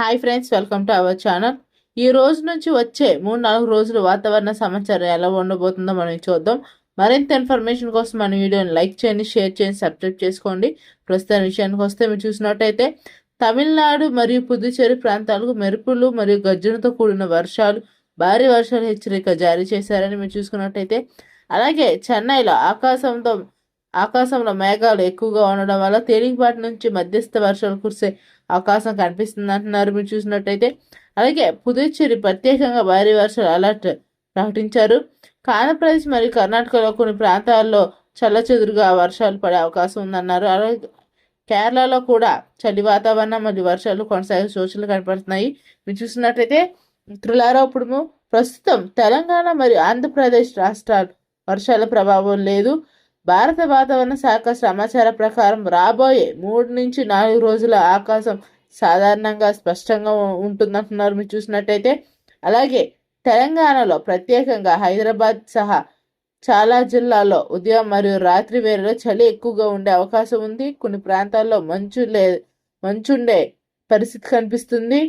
Hi friends, welcome to our channel. ఈ రోజు నుంచి వచ్చే 3-4 రోజులు వాతావరణ సమాచారం ఎలా ఉండబోతుందో మనం చూద్దాం. మరింత ఇన్ఫర్మేషన్ కోసం మన వీడియోని లైక్ చేయండి, షేర్ చేయండి, సబ్స్క్రైబ్ చేసుకోండి. ప్రస్తుత విషయానికి వస్తే మీరు చూసినట్టయితే తమిళనాడు మరియు పుదుచ్చేరి ప్రాంతాలకు మెరుపులు మరియు గర్జనతో కూడిన వర్షాలు, భారీ వర్షాలు హెచ్చరిక జారీ చేశారని మీరు చూసుకున్నట్టయితే, అలాగే చెన్నైలో ఆకాశంలో మేఘాలు ఎక్కువగా ఉండడం వల్ల తేలికపాటి నుంచి మధ్యస్థ వర్షాలు కురిసే అవకాశం కనిపిస్తుంది అంటున్నారు మీరు చూసినట్టయితే. అలాగే పుదుచ్చేరి ప్రత్యేకంగా భారీ వర్షాలు అలర్ట్ ప్రకటించారు. ఆంధ్రప్రదేశ్ మరియు కర్ణాటకలో కొన్ని ప్రాంతాల్లో చల్లచెదురుగా వర్షాలు పడే అవకాశం ఉందన్నారు. అలాగే కేరళలో కూడా చలి వాతావరణం మరియు వర్షాలు కొనసాగే సూచనలు కనపడుతున్నాయి. మీరు చూసినట్లయితే మిత్రులారా, ఇప్పుడు ప్రస్తుతం తెలంగాణ మరియు ఆంధ్రప్రదేశ్ రాష్ట్రాలు వర్షాల ప్రభావం లేదు. భారత వాతావరణ శాఖ సమాచార ప్రకారం రాబోయే 3-4 రోజుల ఆకాశం సాధారణంగా స్పష్టంగా ఉంటుందంటున్నారు మీరు చూసినట్టయితే. అలాగే తెలంగాణలో ప్రత్యేకంగా హైదరాబాద్ సహా చాలా జిల్లాల్లో ఉదయం మరియు రాత్రి వేళలో చలి ఎక్కువగా ఉండే అవకాశం ఉంది. కొన్ని ప్రాంతాల్లో మంచుండే పరిస్థితి కనిపిస్తుంది.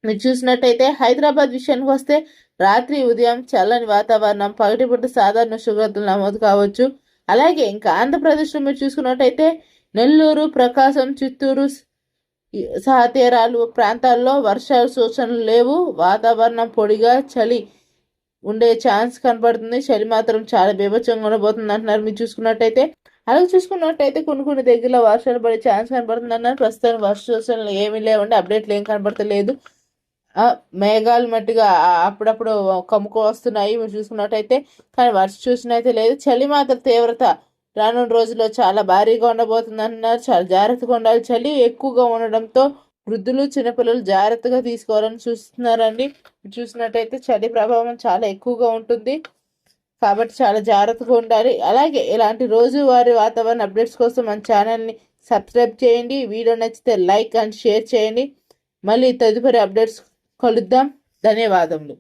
మీరు చూసినట్టయితే హైదరాబాద్ విషయానికి వస్తే రాత్రి ఉదయం చల్లని వాతావరణం, పగటిపూట సాధారణ ఉష్ణోగ్రతలు నమోదు కావచ్చు. అలాగే ఇంకా ఆంధ్రప్రదేశ్లో మీరు చూసుకున్నట్టయితే నెల్లూరు, ప్రకాశం, చిత్తూరు సహా తీరాలు ప్రాంతాల్లో వర్షాల సూచనలు లేవు. వాతావరణం పొడిగా చలి ఉండే ఛాన్స్ కనపడుతుంది. చలి మాత్రం చాలా బీభత్సంగా ఉండబోతుంది అంటున్నారు మీరు చూసుకున్నట్టయితే. అలాగే చూసుకున్నట్టయితే కొన్ని దగ్గరలో వర్షాలు పడే ఛాన్స్ కనపడుతుంది అన్నారు. ప్రస్తుతం వర్ష సూచనలు ఏమీ లేవండి, అప్డేట్లు ఏం కనపడతలేదు. మేఘాలు మట్టిగా అప్పుడప్పుడు కమ్ముకు వస్తున్నాయి మీరు చూసుకున్నట్టయితే, కానీ వర్ష సూచన అయితే లేదు. చలి మాత్రం తీవ్రత రానున్న రోజుల్లో చాలా భారీగా ఉండబోతుంది అంటున్నారు. చాలా జాగ్రత్తగా ఉండాలి. చలి ఎక్కువగా ఉండడంతో వృద్ధులు, చిన్నపిల్లలు జాగ్రత్తగా తీసుకోవాలని చూస్తున్నారండి. చూసినట్టయితే చలి ప్రభావం చాలా ఎక్కువగా ఉంటుంది కాబట్టి చాలా జాగ్రత్తగా ఉండాలి. అలాగే ఇలాంటి రోజువారీ వాతావరణ అప్డేట్స్ కోసం మన ఛానల్ని సబ్స్క్రైబ్ చేయండి. వీడియో నచ్చితే లైక్ అండ్ షేర్ చేయండి. మళ్ళీ తదుపరి అప్డేట్స్ కలుద్దాం. ధన్యవాదములు.